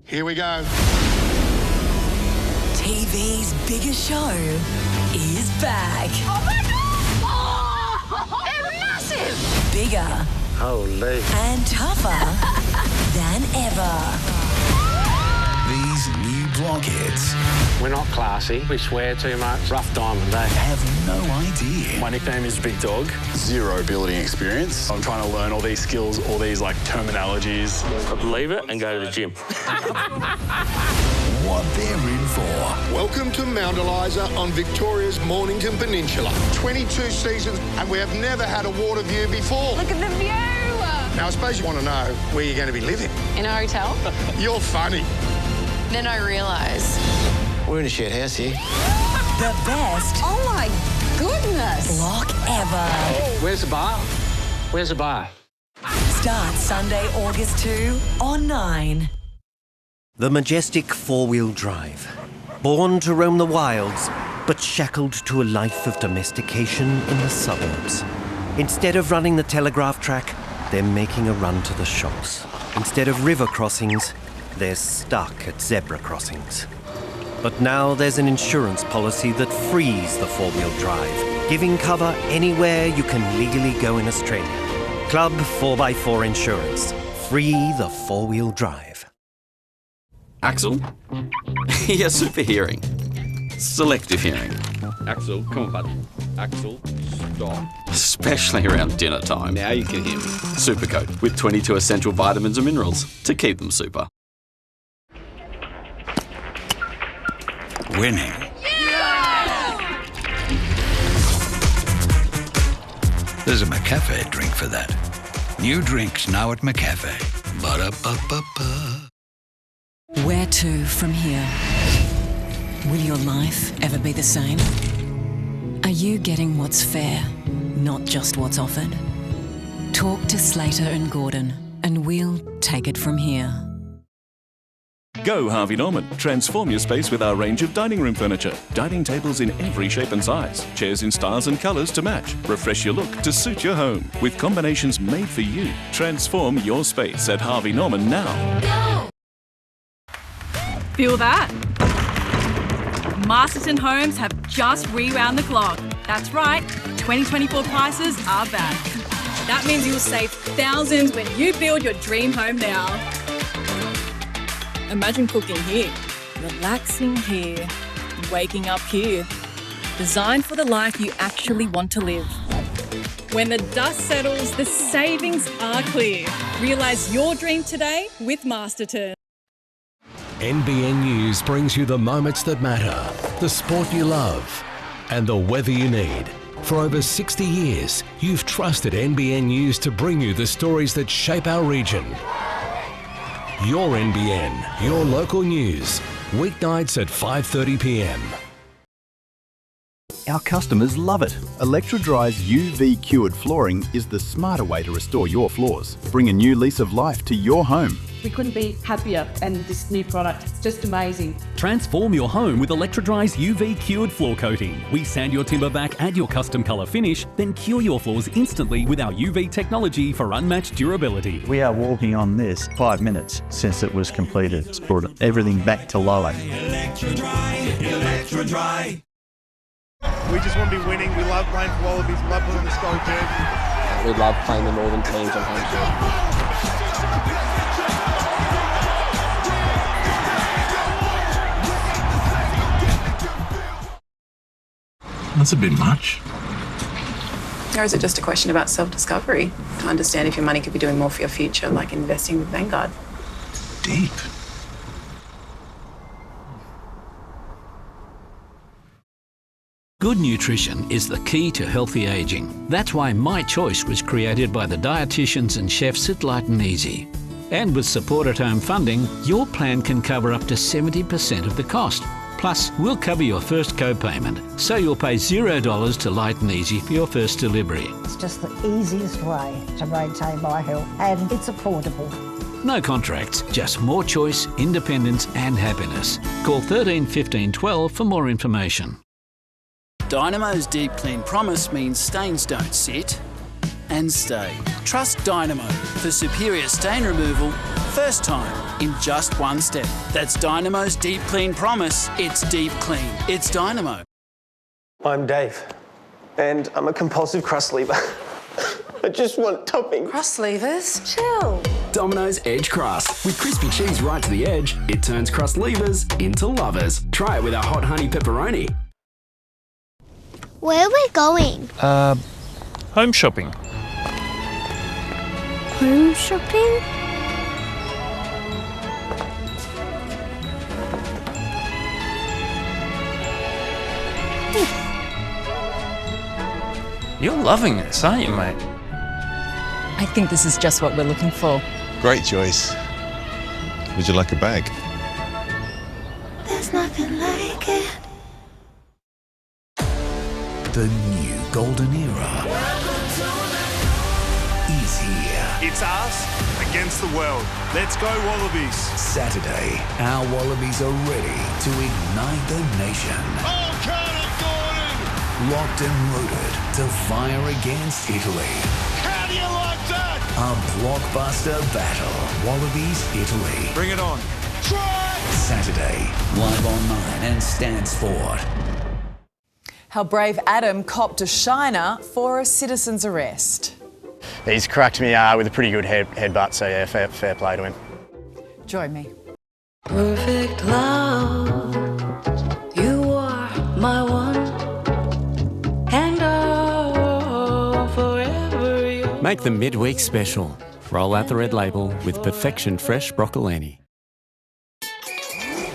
Here we go. TV's biggest show is back. Oh my God! Oh, they're massive! Bigger. Holy. And tougher than ever. These new blockheads We're not classy. We swear too much. Rough diamond, eh? have no idea. My nickname is Big Dog. Zero building experience. I'm trying to learn all these skills, all these terminologies. Leave it and go to the gym. What they're in for. Welcome to Mount Eliza on Victoria's Mornington Peninsula. 22 seasons and we have never had a water view before. Look at the view! Now, I suppose you want to know where you're going to be living. In a hotel? You're funny. Then I realise. We're in a shared house here. The best Oh my goodness! block ever. Where's the bar? Where's the bar? Starts Sunday, August 2 on 9. The majestic four-wheel drive. Born to roam the wilds, but shackled to a life of domestication in the suburbs. Instead of running the telegraph track, they're making a run to the shops. Instead of river crossings, they're stuck at zebra crossings. But now there's an insurance policy that frees the four-wheel drive, giving cover anywhere you can legally go in Australia. Club 4x4 Insurance. Free the four-wheel drive. Axel? Yeah, super hearing. Selective hearing. Axel, come on, bud. Axel, stop. Especially around dinner time. Now you can hear me. Supercoat with 22 essential vitamins and minerals to keep them super. Winning. There's a McCafe drink for that. New drinks now at McCafe. Ba-da-ba-ba-ba. Where to from here? Will your life ever be the same? Are you getting what's fair, not just what's offered? Talk to Slater and Gordon, and we'll take it from here. Go Harvey Norman. Transform your space with our range of dining room furniture. Dining tables in every shape and size. Chairs in styles and colours to match. Refresh your look to suit your home. With combinations made for you. Transform your space at Harvey Norman now. Feel that? Masterton Homes have just rewound the clock. That's right, 2024 prices are back. That means you'll save thousands when you build your dream home now. Imagine cooking here, relaxing here, waking up here. Designed for the life you actually want to live. When the dust settles, the savings are clear. Realise your dream today with Masterton. NBN News brings you the moments that matter, the sport you love, and the weather you need. For over 60 years, you've trusted NBN News to bring you the stories that shape our region. Your NBN, your local news, weeknights at 5:30 p.m. Our customers love it. Electrodry's UV cured flooring is the smarter way to restore your floors. Bring a new lease of life to your home. We couldn't be happier, and this new product is just amazing. Transform your home with Electrodry's UV cured floor coating. We sand your timber back, add your custom colour finish, then cure your floors instantly with our UV technology for unmatched durability. We are walking on this 5 minutes since it was completed. It's brought everything back to life. Electrodry. We just want to be winning. We love playing for Wallabies. We love putting on the Skull jersey. We love playing the Northern teams on home field. That's a bit much. Or is it just a question about self-discovery? To understand if your money could be doing more for your future, like investing with Vanguard? Deep. Good nutrition is the key to healthy ageing. That's why My Choice was created by the dietitians and chefs at Light and Easy. And with support at home funding, your plan can cover up to 70% of the cost. Plus, we'll cover your first co-payment, so you'll pay $0 to Light and Easy for your first delivery. It's just the easiest way to maintain my health, and it's affordable. No contracts, just more choice, independence and happiness. Call 13 15 12 for more information. Dynamo's Deep Clean Promise means stains don't sit and stay. Trust Dynamo for superior stain removal first time in just one step. That's Dynamo's Deep Clean Promise. It's deep clean. It's Dynamo. I'm Dave, and I'm a compulsive crust lever. I just want topping. Crust levers? Chill. Domino's Edge Crust. With crispy cheese right to the edge, it turns crust levers into lovers. Try it with our hot honey pepperoni. Where are we going? Home shopping. Home shopping? You're loving this, aren't you, mate? I think this is just what we're looking for. Great choice. Would you like a bag? There's nothing like it. The new golden era is here. It's us against the world. Let's go Wallabies. Saturday, our Wallabies are ready to ignite the nation. Oh, Locked and rooted to fire against Italy. how do you like that? A blockbuster battle. Wallabies, Italy. Bring it on. Try! Saturday, live on 9 and Stan Sport. How brave Adam copped a shiner for a citizen's arrest. He's cracked me with a pretty good headbutt, so yeah, fair play to him. Join me. Perfect love, you are my one, and I'll forever you. Make the midweek special. Roll out the red label with Perfection Fresh Broccolini.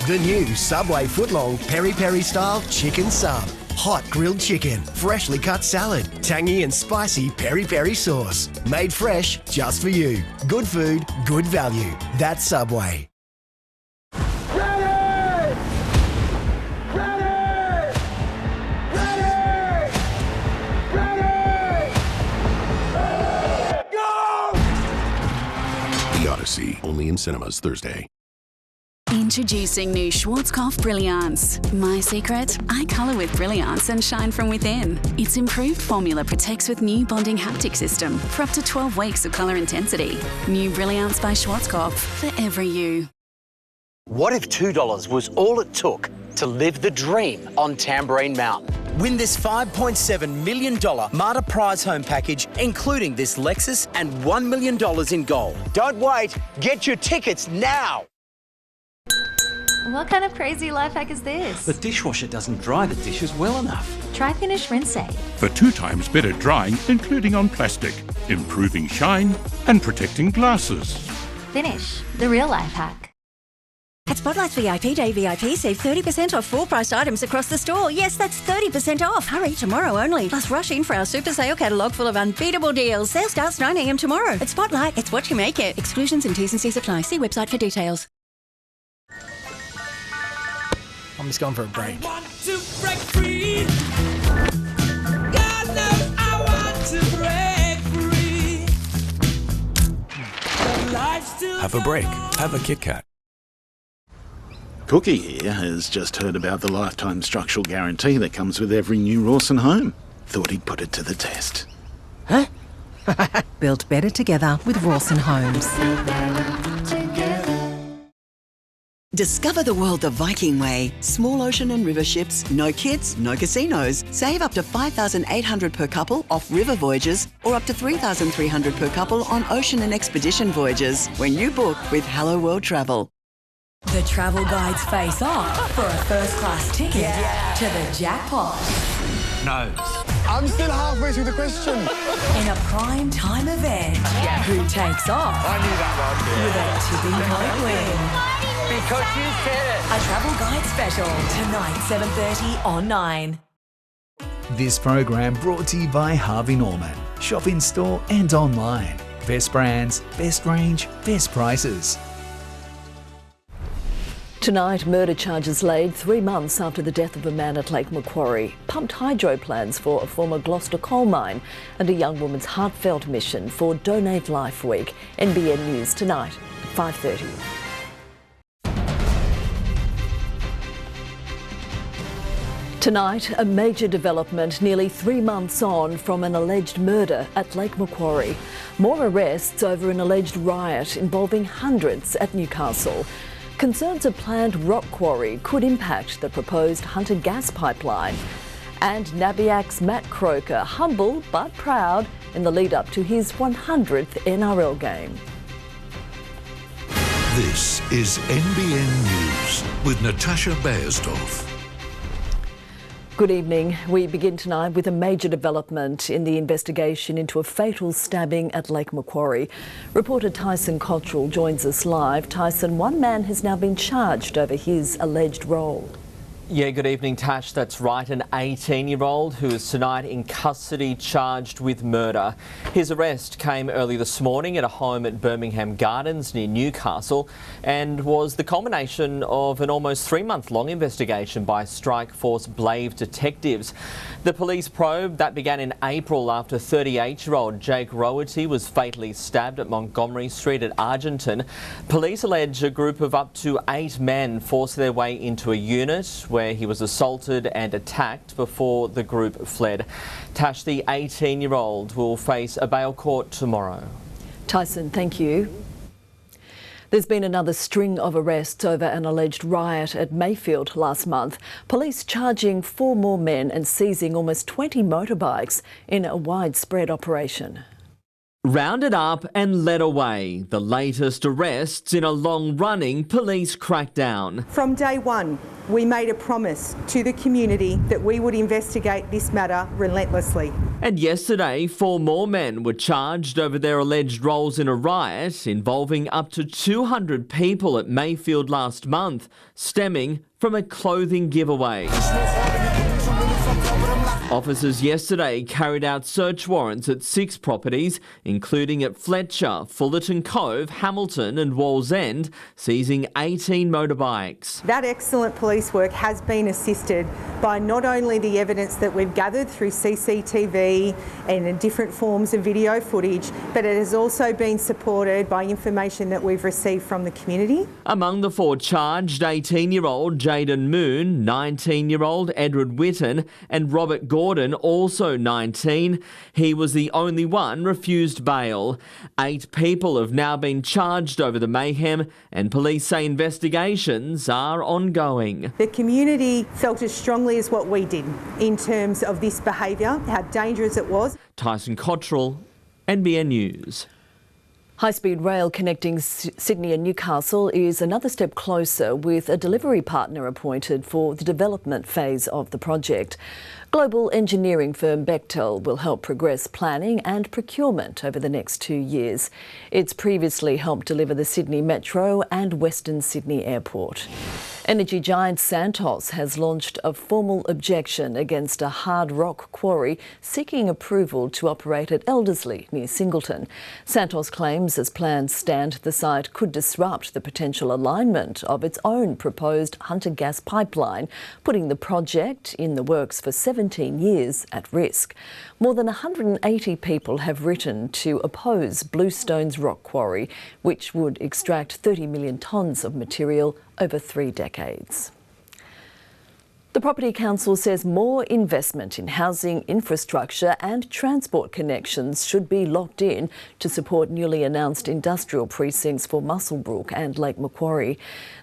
The new Subway footlong peri-peri style chicken sub. Hot grilled chicken, freshly cut salad, tangy and spicy peri-peri sauce. Made fresh just for you. Good food, good value. That's Subway. The Odyssey, only in cinemas Thursday. Introducing new Schwarzkopf Brilliance. My secret? I colour with Brilliance and shine from within. Its improved formula protects with new bonding haptic system for up to 12 weeks of colour intensity. New Brilliance by Schwarzkopf for every you. What if $2 was all it took to live the dream on Tambourine Mountain? Win this $5.7 million Marta Prize Home Package, including this Lexus and $1 million in gold. Don't wait. Get your tickets now. What kind of crazy life hack is this? The dishwasher doesn't dry the dishes well enough. Try Finish Rinse Save. For 2 times better drying, including on plastic, improving shine and protecting glasses. Finish, the real life hack. At Spotlight's VIP Day VIP, save 30% off full-priced items across the store. Yes, that's 30% off. Hurry, tomorrow only. Plus, rush in for our super sale catalogue full of unbeatable deals. Sale starts 9 a.m. tomorrow. At Spotlight, it's what you make it. Exclusions and T's and C's apply. See website for details. I'm just going for a break. I want to break free. God knows I want to break free. Have a break. Have a Kit Kat. Cookie here has just heard about the lifetime structural guarantee that comes with every new Rawson home. Thought he'd put it to the test. Huh? Built better together with Rawson Homes. Discover the world the Viking way. Small ocean and river ships, no kids, no casinos. Save up to $5,800 per couple off river voyages or up to $3,300 per couple on ocean and expedition voyages when you book with Hello World Travel. The travel guides face off for a first-class ticket to the jackpot. Nose. I'm still halfway through the question. In a prime time event, who takes off I knew that with a tipping point win? Because you said it. A travel guide special tonight, 7:30 on 9. This program brought to you by Harvey Norman. Shop in store and online. Best brands, best range, best prices. Tonight, murder charges laid 3 months after the death of a man at Lake Macquarie. Pumped hydro plans for a former Gloucester coal mine and a young woman's heartfelt mission for Donate Life Week. NBN News tonight at 5:30. Tonight, a major development nearly 3 months on from an alleged murder at Lake Macquarie. More arrests over an alleged riot involving hundreds at Newcastle. Concerns a planned rock quarry could impact the proposed Hunter gas pipeline. And Nabiak's Matt Croker humble but proud in the lead up to his 100th NRL game. This is NBN News with Natasha Beyersdorf. Good evening. We begin tonight with a major development in the investigation into a fatal stabbing at Lake Macquarie. Reporter Tyson Cottrell joins us live. Tyson, one man has now been charged over his alleged role. Yeah, good evening, Tash. That's right, an 18-year-old who is tonight in custody charged with murder. His arrest came early this morning at a home at Birmingham Gardens near Newcastle and was the culmination of an almost 3-month-long investigation by Strike Force Blave detectives. The police probe that began in April after 38-year-old Jake Roherty was fatally stabbed at Montgomery Street at Argenton. Police allege a group of up to 8 men forced their way into a unit where he was assaulted and attacked before the group fled. Tash, the 18-year-old will face a bail court tomorrow. Tyson, thank you. There's been another string of arrests over an alleged riot at Mayfield last month. Police charging 4 more men and seizing almost 20 motorbikes in a widespread operation. Rounded up and led away, the latest arrests in a long-running police crackdown. From day one, we made a promise to the community that we would investigate this matter relentlessly. And yesterday, 4 more men were charged over their alleged roles in a riot involving up to 200 people at Mayfield last month, stemming from a clothing giveaway. Officers yesterday carried out search warrants at 6 properties, including at Fletcher, Fullerton Cove, Hamilton and Wallsend, seizing 18 motorbikes. That excellent police work has been assisted by not only the evidence that we've gathered through CCTV and in different forms of video footage, but it has also been supported by information that we've received from the community. Among the 4 charged, 18-year-old Jaden Moon, 19-year-old Edward Witten and Robert Gordon, also 19. He was the only one refused bail. 8 people have now been charged over the mayhem and police say investigations are ongoing. The community felt as strongly as what we did in terms of this behaviour, how dangerous it was. Tyson Cottrell, NBN News. High-speed rail connecting Sydney and Newcastle is another step closer with a delivery partner appointed for the development phase of the project. Global engineering firm Bechtel will help progress planning and procurement over the next 2 years. It's previously helped deliver the Sydney Metro and Western Sydney Airport. Energy giant Santos has launched a formal objection against a hard rock quarry seeking approval to operate at Elderslie near Singleton. Santos claims as plans stand, the site could disrupt the potential alignment of its own proposed Hunter gas pipeline, putting the project in the works for 17 years at risk. More than 180 people have written to oppose Bluestone's rock quarry, which would extract 30 million tonnes of material over 3 decades. The Property Council says more investment in housing, infrastructure and transport connections should be locked in to support newly announced industrial precincts for Muswellbrook and Lake Macquarie.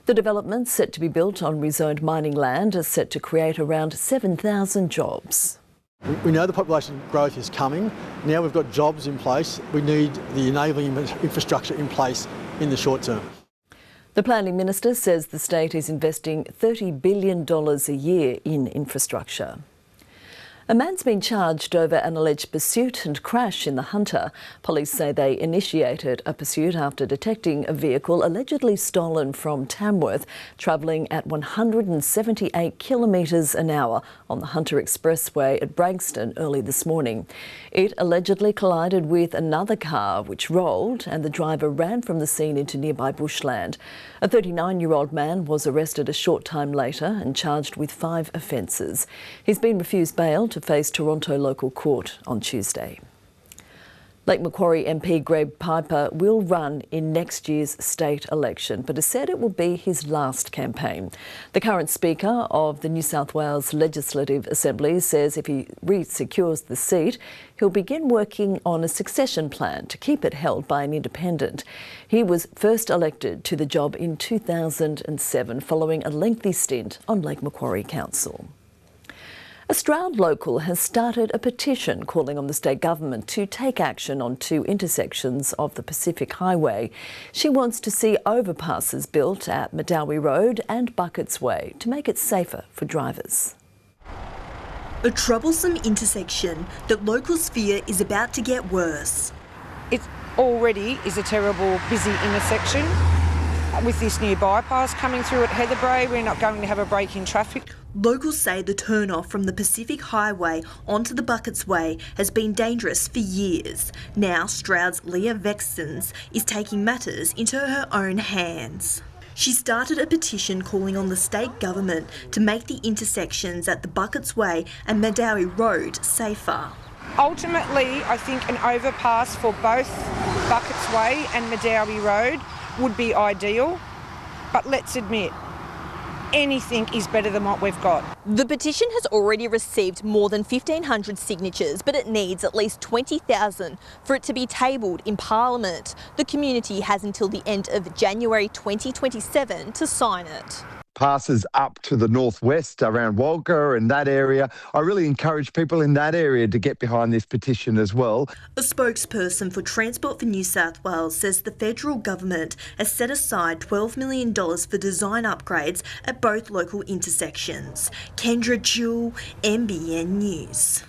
The developments set to be built on rezoned mining land are set to create around 7,000 jobs. We know the population growth is coming. Now we've got jobs in place. We need the enabling infrastructure in place in the short term. The Planning Minister says the state is investing $30 billion a year in infrastructure. A man's been charged over an alleged pursuit and crash in the Hunter. Police say they initiated a pursuit after detecting a vehicle allegedly stolen from Tamworth, travelling at 178 kilometres an hour on the Hunter Expressway at Branxton early this morning. It allegedly collided with another car which rolled and the driver ran from the scene into nearby bushland. A 39-year-old man was arrested a short time later and charged with 5 offences. He's been refused bail to face Toronto local court on Tuesday. Lake Macquarie MP Greg Piper will run in next year's state election, but has said it will be his last campaign. The current Speaker of the New South Wales Legislative Assembly says if he re-secures the seat, he'll begin working on a succession plan to keep it held by an independent. He was first elected to the job in 2007 following a lengthy stint on Lake Macquarie Council. A Stroud local has started a petition calling on the state government to take action on two intersections of the Pacific Highway. She wants to see overpasses built at Medowie Road and Buckets Way to make it safer for drivers. A troublesome intersection that locals fear is about to get worse. It already is a terrible, busy intersection. With this new bypass coming through at Heatherbrae, we're not going to have a break in traffic. Locals say the turn-off from the Pacific Highway onto the Buckets Way has been dangerous for years. Now Stroud's Leah Vextons is taking matters into her own hands. She started a petition calling on the state government to make the intersections at the Buckets Way and Medowie Road safer. Ultimately, I think an overpass for both Buckets Way and Medowie Road would be ideal, but let's admit, anything is better than what we've got. The petition has already received more than 1,500 signatures, but it needs at least 20,000 for it to be tabled in Parliament. The community has until the end of January 2027 to sign it. Passes up to the northwest around Walker and that area. I really encourage people in that area to get behind this petition as well. A spokesperson for Transport for New South Wales says the federal government has set aside $12 million for design upgrades at both local intersections. Kendra Jewell, NBN News.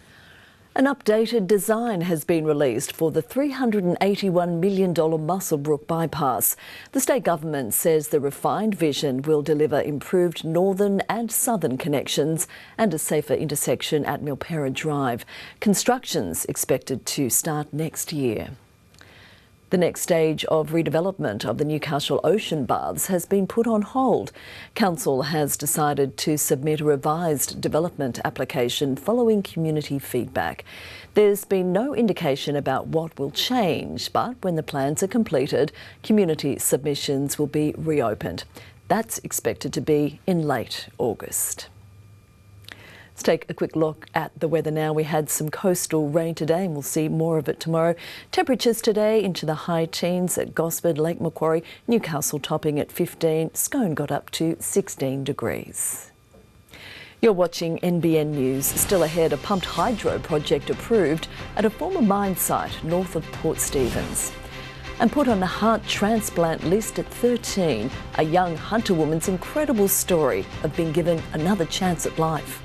An updated design has been released for the $381 million Muswellbrook bypass. The state government says the refined vision will deliver improved northern and southern connections and a safer intersection at Milpera Drive. Construction's expected to start next year. The next stage of redevelopment of the Newcastle Ocean Baths has been put on hold. Council has decided to submit a revised development application following community feedback. There's been no indication about what will change, but when the plans are completed, community submissions will be reopened. That's expected to be in late August. Let's take a quick look at the weather now. We had some coastal rain today and we'll see more of it tomorrow. Temperatures today into the high teens at Gosford, Lake Macquarie, Newcastle topping at 15. Scone got up to 16 degrees. You're watching NBN News. Still ahead, a pumped hydro project approved at a former mine site north of Port Stephens. And put on the heart transplant list at 13, a young Hunter woman's incredible story of being given another chance at life.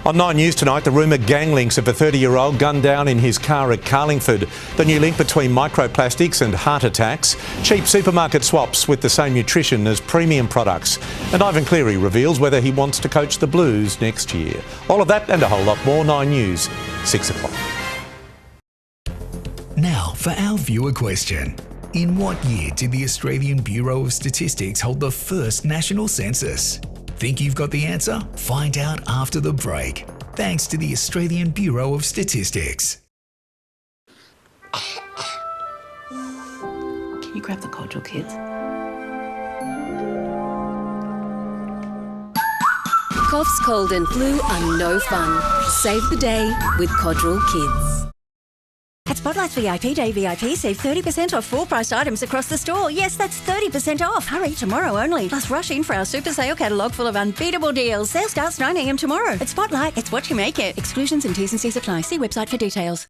On 9 News tonight, the rumoured gang links of a 30-year-old gunned down in his car at Carlingford. The new link between microplastics and heart attacks. Cheap supermarket swaps with the same nutrition as premium products. And Ivan Cleary reveals whether he wants to coach the Blues next year. All of that and a whole lot more. 9 News, 6 o'clock. Now for our viewer question. In what year did the Australian Bureau of Statistics hold the first national census? Think you've got the answer? Find out after the break. Thanks to the Australian Bureau of Statistics. Can you grab the cordial, kids? Coughs, cold and flu are no fun. Save the day with Codral Kids. At Spotlight's VIP Day VIP, save 30% off full-priced items across the store. Yes, that's 30% off. Hurry, tomorrow only. Plus, rush in for our super sale catalogue full of unbeatable deals. Sale starts 9 a.m. tomorrow. At Spotlight, it's what you make it. Exclusions and T's and C's apply. See website for details.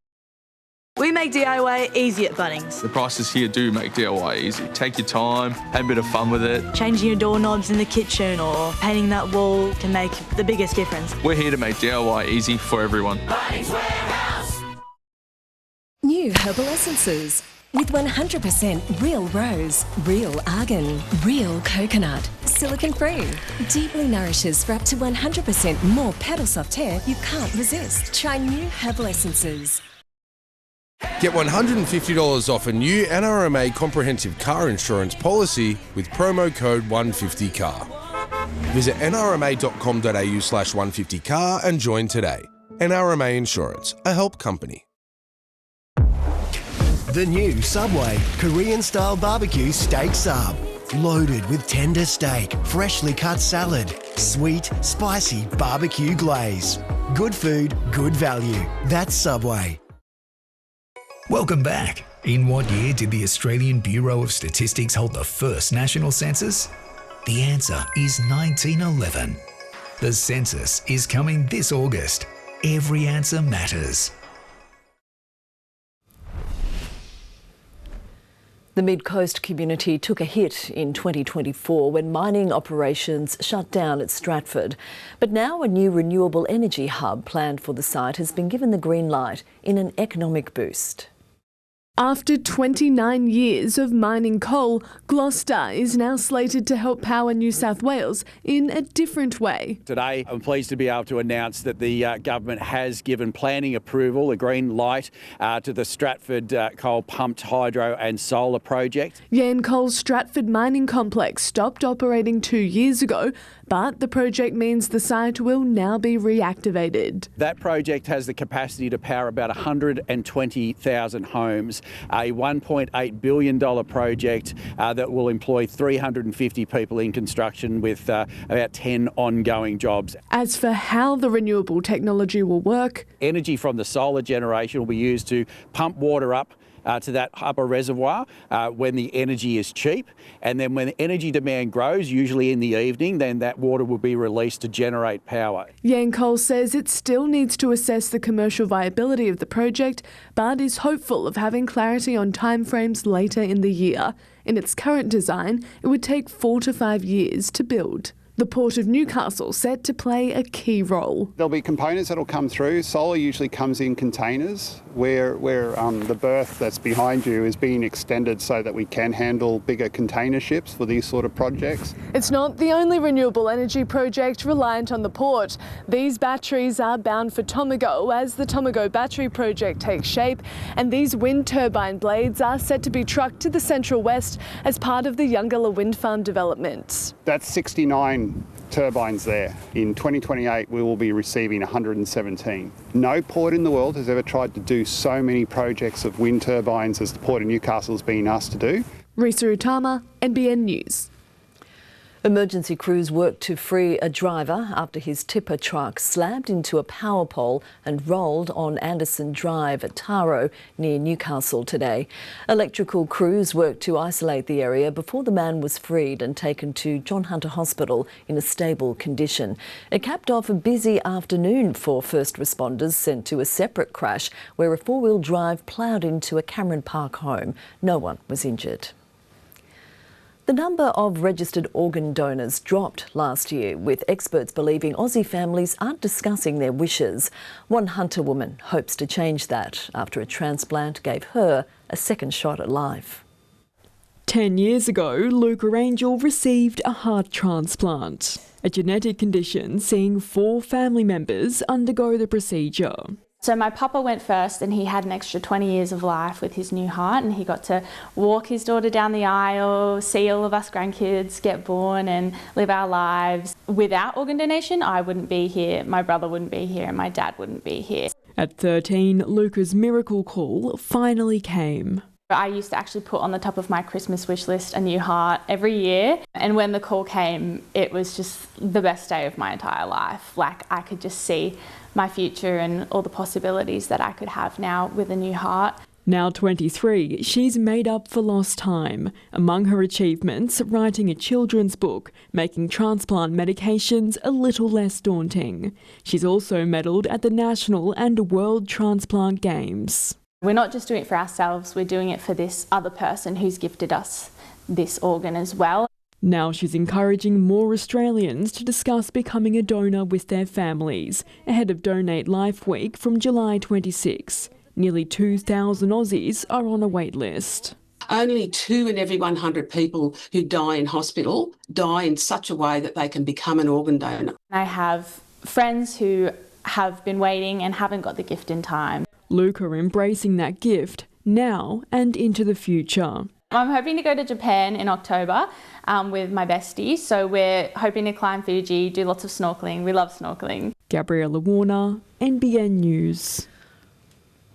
We make DIY easy at Bunnings. The prices here do make DIY easy. Take your time, have a bit of fun with it. Changing your doorknobs in the kitchen or painting that wall can make the biggest difference. We're here to make DIY easy for everyone. Bunnings Warehouse. New herbal essences with 100% real rose, real argan, real coconut, silicone-free. Deeply nourishes for up to 100% more petal soft hair you can't resist. Try new herbal essences. Get $150 off a new NRMA comprehensive car insurance policy with promo code 150CAR. Visit nrma.com.au/150car and join today. NRMA Insurance, a help company. The new Subway Korean-style barbecue steak sub. Loaded with tender steak, freshly cut salad, sweet, spicy barbecue glaze. Good food, good value. That's Subway. Welcome back. In what year did the Australian Bureau of Statistics hold the first national census? The answer is 1911. The census is coming this August. Every answer matters. The Mid-Coast community took a hit in 2024 when mining operations shut down at Stratford. But now a new renewable energy hub planned for the site has been given the green light in an economic boost. After 29 years of mining coal, Gloucester is now slated to help power New South Wales in a different way. Today, I'm pleased to be able to announce that the government has given planning approval, a green light, to the Stratford coal pumped hydro and solar project. Yancoal's Stratford mining complex stopped operating 2 years ago, but the project means the site will now be reactivated. That project has the capacity to power about 120,000 homes, a $1.8 billion project that will employ 350 people in construction with about 10 ongoing jobs. As for how the renewable technology will work, energy from the solar generation will be used to pump water up to that upper reservoir when the energy is cheap, and then when the energy demand grows, usually in the evening, then that water will be released to generate power. Yancoal says it still needs to assess the commercial viability of the project, but is hopeful of having clarity on timeframes later in the year. In its current design, it would take 4 to 5 years to build. The Port of Newcastle set to play a key role. There'll be components that'll come through. Solar usually comes in containers where the berth that's behind you is being extended so that we can handle bigger container ships for these sort of projects. It's not the only renewable energy project reliant on the port. These batteries are bound for Tomago as the Tomago battery project takes shape, and these wind turbine blades are set to be trucked to the Central West as part of the Youngalla wind farm development. That's 69 turbines there. In 2028, we will be receiving 117. No port in the world has ever tried to do so many projects of wind turbines as the Port of Newcastle has been asked to do. Risa Utama, NBN News. Emergency crews worked to free a driver after his tipper truck slammed into a power pole and rolled on Anderson Drive at Taro near Newcastle today. Electrical crews worked to isolate the area before the man was freed and taken to John Hunter Hospital in a stable condition. It capped off a busy afternoon for first responders sent to a separate crash where a four-wheel drive ploughed into a Cameron Park home. No one was injured. The number of registered organ donors dropped last year, with experts believing Aussie families aren't discussing their wishes. One Hunter woman hopes to change that after a transplant gave her a second shot at life. 10 years ago, Luca Angel received a heart transplant, a genetic condition seeing 4 family members undergo the procedure. So my papa went first and he had an extra 20 years of life with his new heart, and he got to walk his daughter down the aisle, see all of us grandkids get born and live our lives. Without organ donation, I wouldn't be here, my brother wouldn't be here and my dad wouldn't be here. At 13, Luca's miracle call finally came. I used to actually put on the top of my Christmas wish list a new heart every year, and when the call came, it was just the best day of my entire life. Like, I could just see my future and all the possibilities that I could have now with a new heart. Now 23, she's made up for lost time. Among her achievements, writing a children's book, making transplant medications a little less daunting. She's also medalled at the National and World Transplant Games. We're not just doing it for ourselves, we're doing it for this other person who's gifted us this organ as well. Now she's encouraging more Australians to discuss becoming a donor with their families ahead of Donate Life Week from July 26. Nearly 2,000 Aussies are on a wait list. Only 2 in every 100 people who die in hospital die in such a way that they can become an organ donor. I have friends who have been waiting and haven't got the gift in time. Luca embracing that gift now and into the future. I'm hoping to go to Japan in October with my bestie. So we're hoping to climb Fuji, do lots of snorkelling. We love snorkelling. Gabriella Warner, NBN News.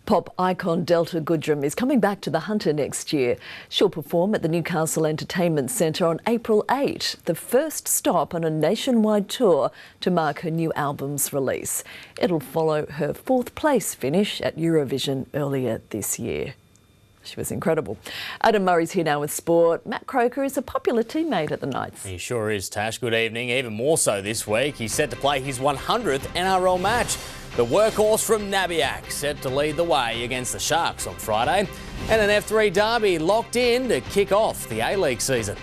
Pop icon Delta Goodrem is coming back to the Hunter next year. She'll perform at the Newcastle Entertainment Centre on April 8, the first stop on a nationwide tour to mark her new album's release. It'll follow her 4th place finish at Eurovision earlier this year. She was incredible. Adam Murray's here now with sport. Matt Croker is a popular teammate at the Knights. He sure is, Tash. Good evening. Even more so this week. He's set to play his 100th NRL match. The workhorse from Nabiac set to lead the way against the Sharks on Friday. And an F3 derby locked in to kick off the A-League season.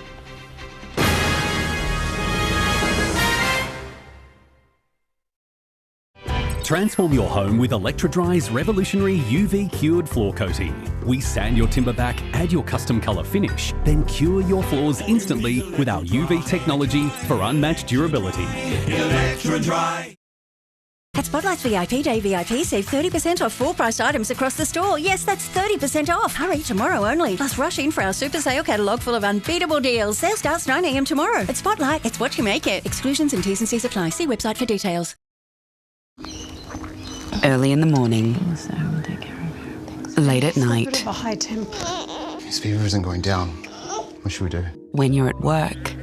Transform your home with Electrodry's revolutionary UV-cured floor coating. We sand your timber back, add your custom colour finish, then cure your floors instantly with our UV technology for unmatched durability. Electrodry. At Spotlight's VIP Day VIP, save 30% off full-priced items across the store. Yes, that's 30% off. Hurry, tomorrow only. Plus, rush in for our super sale catalogue full of unbeatable deals. Sale starts 9 a.m. tomorrow. At Spotlight, it's what you make it. Exclusions and T's and C's apply. See website for details. Early in the morning. Late at night. Bit of a high temp. His fever isn't going down. What should we do? When you're at work.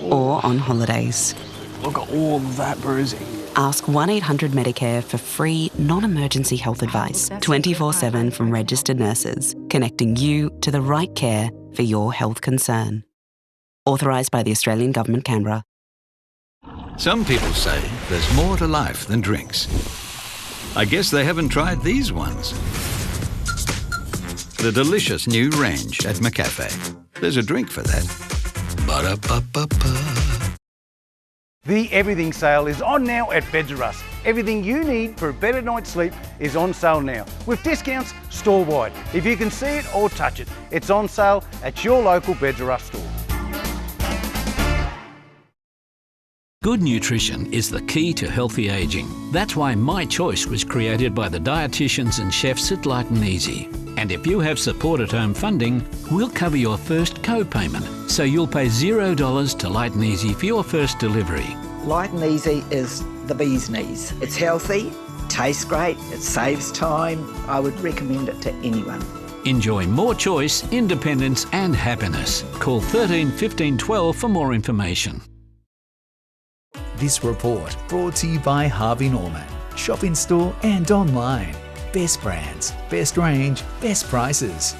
Or on holidays. Look at all of that bruising. Ask 1-800-MEDICARE for free, non-emergency health advice, 24/7 from registered nurses, connecting you to the right care for your health concern. Authorised by the Australian Government, Canberra. Some people say there's more to life than drinks. I guess they haven't tried these ones. The delicious new range at McCafe. There's a drink for that. Ba-da-ba-ba-ba. The Everything sale is on now at Beds R Us. Everything you need for a better night's sleep is on sale now, with discounts store-wide. If you can see it or touch it, it's on sale at your local Beds R Us store. Good nutrition is the key to healthy ageing. That's why My Choice was created by the dietitians and chefs at Light and Easy. And if you have support at home funding, we'll cover your first co-payment, so you'll pay $0 to Light and Easy for your first delivery. Light and Easy is the bee's knees. It's healthy, tastes great, it saves time. I would recommend it to anyone. Enjoy more choice, independence and happiness. Call 13 15 12 for more information. This report brought to you by Harvey Norman. Shop in store and online. Best brands, best range, best prices.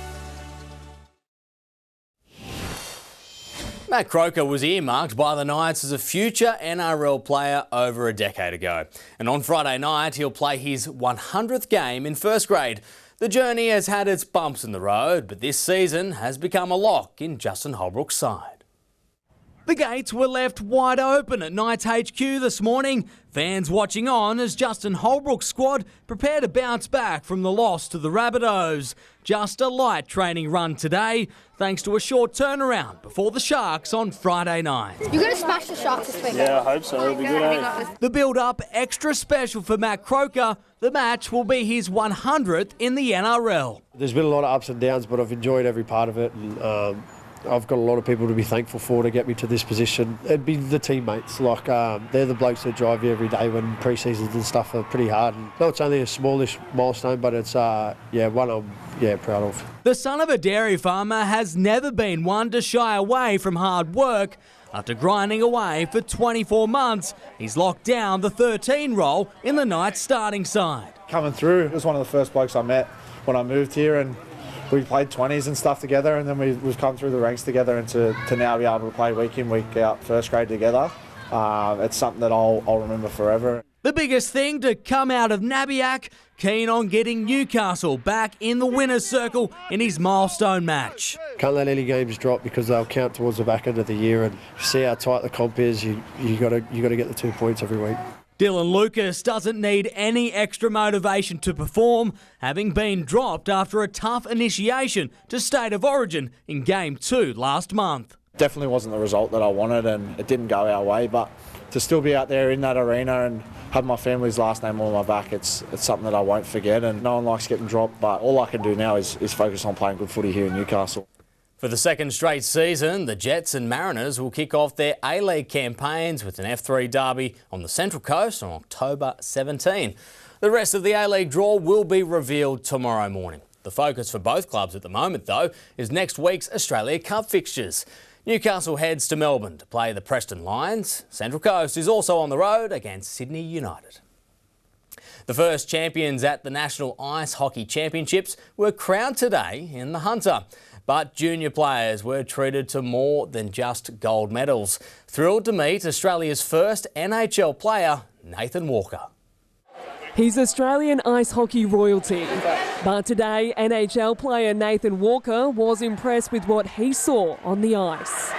Matt Croker was earmarked by the Knights as a future NRL player over a decade ago. And on Friday night, he'll play his 100th game in first grade. The journey has had its bumps in the road, but this season has become a lock in Justin Holbrook's side. The gates were left wide open at Knights HQ this morning. Fans watching on as Justin Holbrook's squad prepare to bounce back from the loss to the Rabbitohs. Just a light training run today, thanks to a short turnaround before the Sharks on Friday night. You're going to smash the Sharks this weekend. Yeah, I hope so. It'll be good, eh? The build-up extra special for Matt Croker. The match will be his 100th in the NRL. There's been a lot of ups and downs, but I've enjoyed every part of it. And I've got a lot of people to be thankful for to get me to this position. It'd be the teammates, like they're the blokes that drive you every day when pre-seasons and stuff are pretty hard. And no, it's only a smallish milestone, but it's one I'm proud of. The son of a dairy farmer has never been one to shy away from hard work. After grinding away for 24 months, he's locked down the 13 role in the Knights starting side. Coming through, it was one of the first blokes I met when I moved here, and we played 20s and stuff together, and then we've come through the ranks together, and to now be able to play week in, week out, first grade together, it's something that I'll remember forever. The biggest thing to come out of Nabiac, keen on getting Newcastle back in the winner's circle in his milestone match. Can't let any games drop because they'll count towards the back end of the year, and see how tight the comp is. You got to get the 2 points every week. Dylan Lucas doesn't need any extra motivation to perform, having been dropped after a tough initiation to State of Origin in Game 2 last month. Definitely wasn't the result that I wanted, and it didn't go our way, but to still be out there in that arena and have my family's last name on my back, it's something that I won't forget, and no one likes getting dropped, but all I can do now is focus on playing good footy here in Newcastle. For the second straight season, the Jets and Mariners will kick off their A-League campaigns with an F3 derby on the Central Coast on October 17. The rest of the A-League draw will be revealed tomorrow morning. The focus for both clubs at the moment, though, is next week's Australia Cup fixtures. Newcastle heads to Melbourne to play the Preston Lions. Central Coast is also on the road against Sydney United. The first champions at the National Ice Hockey Championships were crowned today in the Hunter. But junior players were treated to more than just gold medals. Thrilled to meet Australia's first NHL player, Nathan Walker. He's Australian ice hockey royalty. But today, NHL player Nathan Walker was impressed with what he saw on the ice.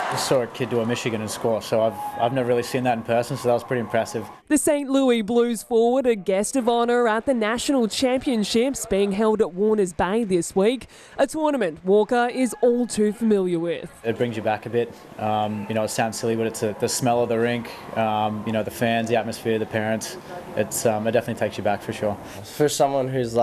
I saw a kid do a Michigan and score, so I've never really seen that in person, so that was pretty impressive. The St. Louis Blues forward, a guest of honour at the National Championships being held at Warners Bay this week, a tournament Walker is all too familiar with. It brings you back a bit. It sounds silly, but it's the smell of the rink, the fans, the atmosphere, the parents. It definitely takes you back for sure. For someone who's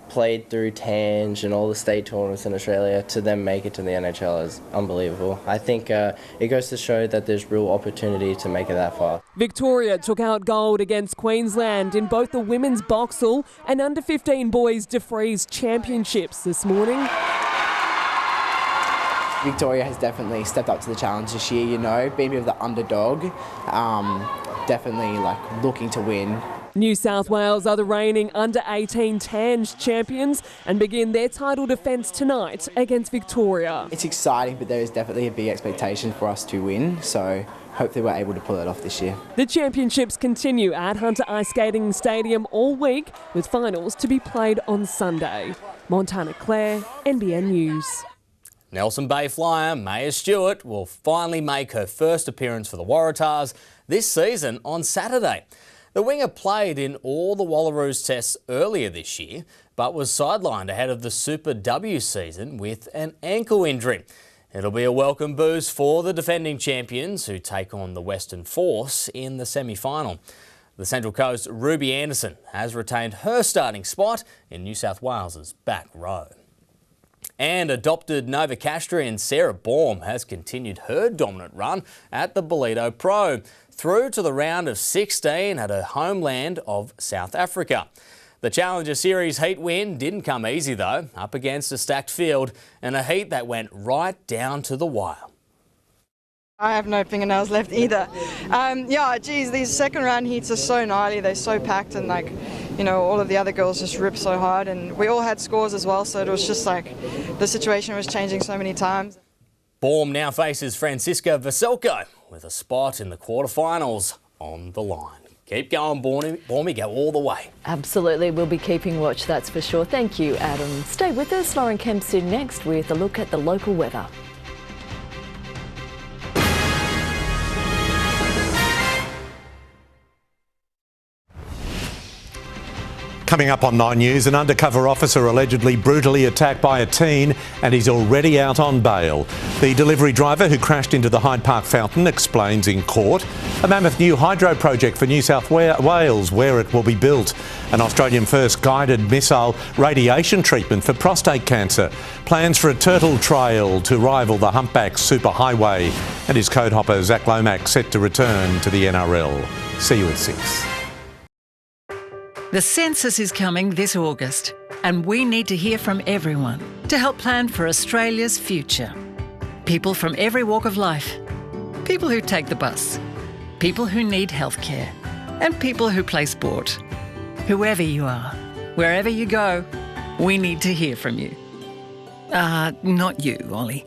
played through Tange and all the state tournaments in Australia, to then make it to the NHL is unbelievable. I think it goes to show that there's real opportunity to make it that far. Victoria took out gold against Queensland in both the women's boxall and under-15 boys defreeze championships this morning. Victoria has definitely stepped up to the challenge this year, being a bit of the underdog, definitely looking to win. New South Wales are the reigning under-18 Tange champions and begin their title defence tonight against Victoria. It's exciting, but there is definitely a big expectation for us to win, so hopefully we're able to pull it off this year. The championships continue at Hunter Ice Skating Stadium all week, with finals to be played on Sunday. Montana Claire, NBN News. Nelson Bay flyer Maya Stewart will finally make her first appearance for the Waratahs this season on Saturday. The winger played in all the Wallaroos tests earlier this year, but was sidelined ahead of the Super W season with an ankle injury. It'll be a welcome boost for the defending champions who take on the Western Force in the semi-final. The Central Coast Ruby Anderson has retained her starting spot in New South Wales's back row. And adopted Novocastrian Sarah Baum has continued her dominant run at the Bolito Pro, through to the round of 16 at her homeland of South Africa. The Challenger Series heat win didn't come easy though, up against a stacked field and a heat that went right down to the wire. I have no fingernails left either. These second round heats are so gnarly, they're so packed, and all of the other girls just rip so hard, and we all had scores as well, so it was just the situation was changing so many times. Baum now faces Francisca Vaselko with a spot in the quarterfinals on the line. Keep going, Baumie, go all the way. Absolutely, we'll be keeping watch, that's for sure. Thank you, Adam. Stay with us. Lauren Kempe next with a look at the local weather. Coming up on 9 News, an undercover officer allegedly brutally attacked by a teen and he's already out on bail. The delivery driver who crashed into the Hyde Park fountain explains in court. A mammoth new hydro project for New South Wales, where it will be built. An Australian first guided missile radiation treatment for prostate cancer. Plans for a turtle trail to rival the Humpback Superhighway. And his code hopper Zach Lomax set to return to the NRL. See you at 6. The census is coming this August, and we need to hear from everyone to help plan for Australia's future. People from every walk of life. People who take the bus. People who need healthcare. And people who play sport. Whoever you are, wherever you go, we need to hear from you. Not you, Ollie.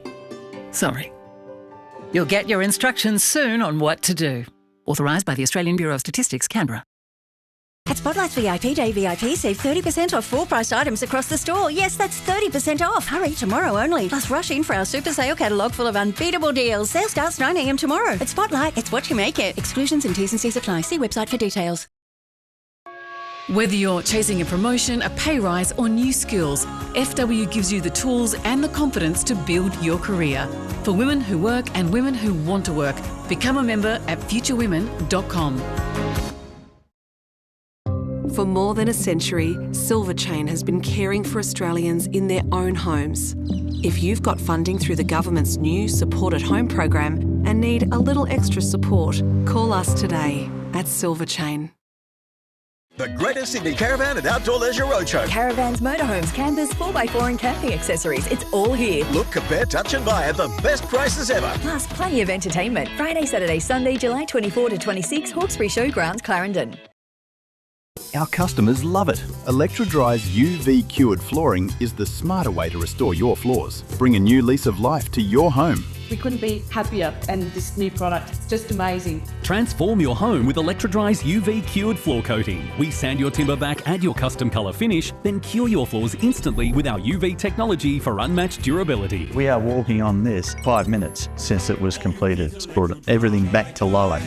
Sorry. You'll get your instructions soon on what to do. Authorised by the Australian Bureau of Statistics, Canberra. At Spotlight's VIP Day VIP, save 30% off full-priced items across the store. Yes, that's 30% off. Hurry, tomorrow only. Plus, rush in for our super sale catalogue full of unbeatable deals. Sale starts 9 a.m. tomorrow. At Spotlight, it's what you make it. Exclusions and T's and C's apply. See website for details. Whether you're chasing a promotion, a pay rise or new skills, FW gives you the tools and the confidence to build your career. For women who work and women who want to work, become a member at futurewomen.com. For more than a century, Silverchain has been caring for Australians in their own homes. If you've got funding through the government's new Support at Home program and need a little extra support, call us today at Silverchain. The Greater Sydney Caravan and Outdoor Leisure Roadshow. Caravans, motorhomes, campers, 4x4 and camping accessories. It's all here. Look, compare, touch and buy at the best prices ever. Plus, plenty of entertainment. Friday, Saturday, Sunday, July 24 to 26, Hawkesbury Showgrounds, Clarendon. Our customers love it. Electrodry's UV cured flooring is the smarter way to restore your floors. Bring a new lease of life to your home. We couldn't be happier, and this new product is just amazing. Transform your home with Electrodry's UV cured floor coating. We sand your timber back, add your custom colour finish, then cure your floors instantly with our UV technology for unmatched durability. We are walking on this 5 minutes since it was completed. It's brought everything back to life.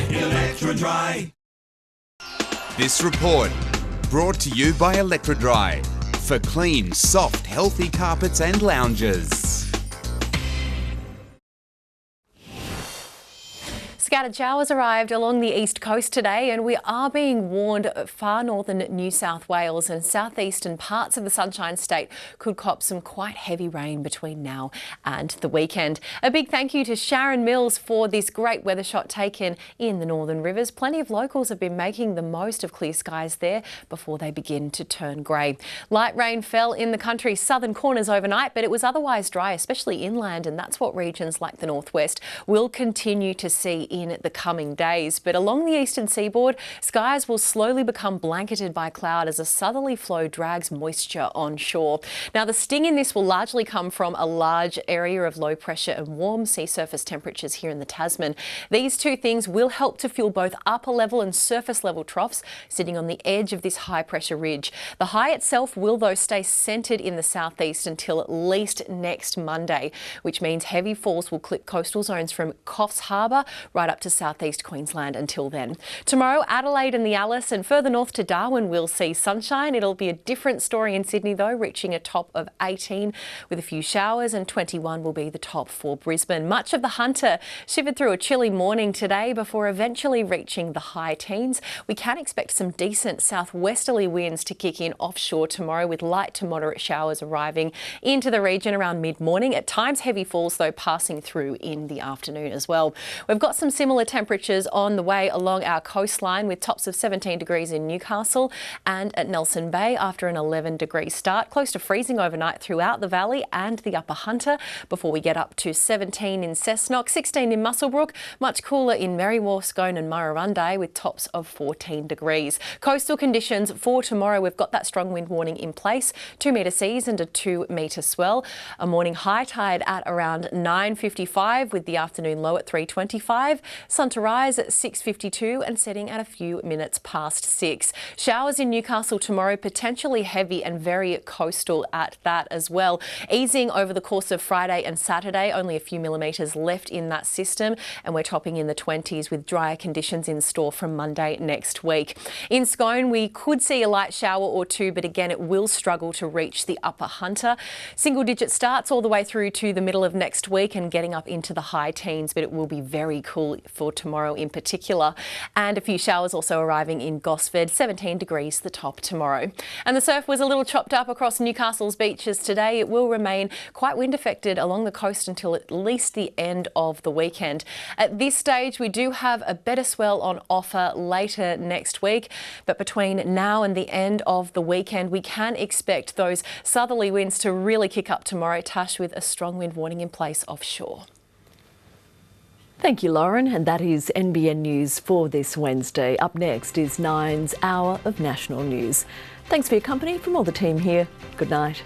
Electrodry. This report brought to you by Electrodry for clean, soft, healthy carpets and lounges. Scattered showers arrived along the east coast today, and we are being warned far northern New South Wales and southeastern parts of the Sunshine State could cop some quite heavy rain between now and the weekend. A big thank you to Sharon Mills for this great weather shot taken in the Northern Rivers. Plenty of locals have been making the most of clear skies there before they begin to turn grey. Light rain fell in the country's southern corners overnight, but it was otherwise dry, especially inland, and that's what regions like the northwest will continue to see in the coming days. But along the eastern seaboard, skies will slowly become blanketed by cloud as a southerly flow drags moisture onshore. Now, the sting in this will largely come from a large area of low pressure and warm sea surface temperatures here in the Tasman. These two things will help to fuel both upper level and surface level troughs sitting on the edge of this high pressure ridge. The high itself will, though, stay centred in the southeast until at least next Monday, which means heavy falls will clip coastal zones from Coffs Harbour right up to southeast Queensland until then. Tomorrow, Adelaide and the Alice and further north to Darwin will see sunshine. It'll be a different story in Sydney though, reaching a top of 18 with a few showers, and 21 will be the top for Brisbane. Much of the Hunter shivered through a chilly morning today before eventually reaching the high teens. We can expect some decent southwesterly winds to kick in offshore tomorrow, with light to moderate showers arriving into the region around mid-morning. At times heavy falls though passing through in the afternoon as well. We've got some similar temperatures on the way along our coastline, with tops of 17 degrees in Newcastle and at Nelson Bay after an 11-degree start. Close to freezing overnight throughout the valley and the upper Hunter before we get up to 17 in Cessnock, 16 in Muswellbrook, much cooler in Merriwa, Scone and Murrurundi with tops of 14 degrees. Coastal conditions for tomorrow, we've got that strong wind warning in place, 2-metre seas and a 2-metre swell. A morning high tide at around 9:55 with the afternoon low at 3:25. Sun to rise at 6:52 and setting at a few minutes past 6. Showers in Newcastle tomorrow, potentially heavy and very coastal at that as well. Easing over the course of Friday and Saturday, only a few millimetres left in that system, and we're topping in the 20s with drier conditions in store from Monday next week. In Scone, we could see a light shower or two, but again, it will struggle to reach the upper Hunter. Single-digit starts all the way through to the middle of next week and getting up into the high teens, but it will be very cool for tomorrow in particular. And a few showers also arriving in Gosford, 17 degrees the top tomorrow. And the surf was a little chopped up across Newcastle's beaches today. It will remain quite wind affected along the coast until at least the end of the weekend. At this stage, we do have a better swell on offer later next week, but between now and the end of the weekend, we can expect those southerly winds to really kick up tomorrow, Tash, with a strong wind warning in place offshore. Thank you, Lauren. And that is NBN News for this Wednesday. Up next is 9's Hour of National News. Thanks for your company from all the team here. Good night.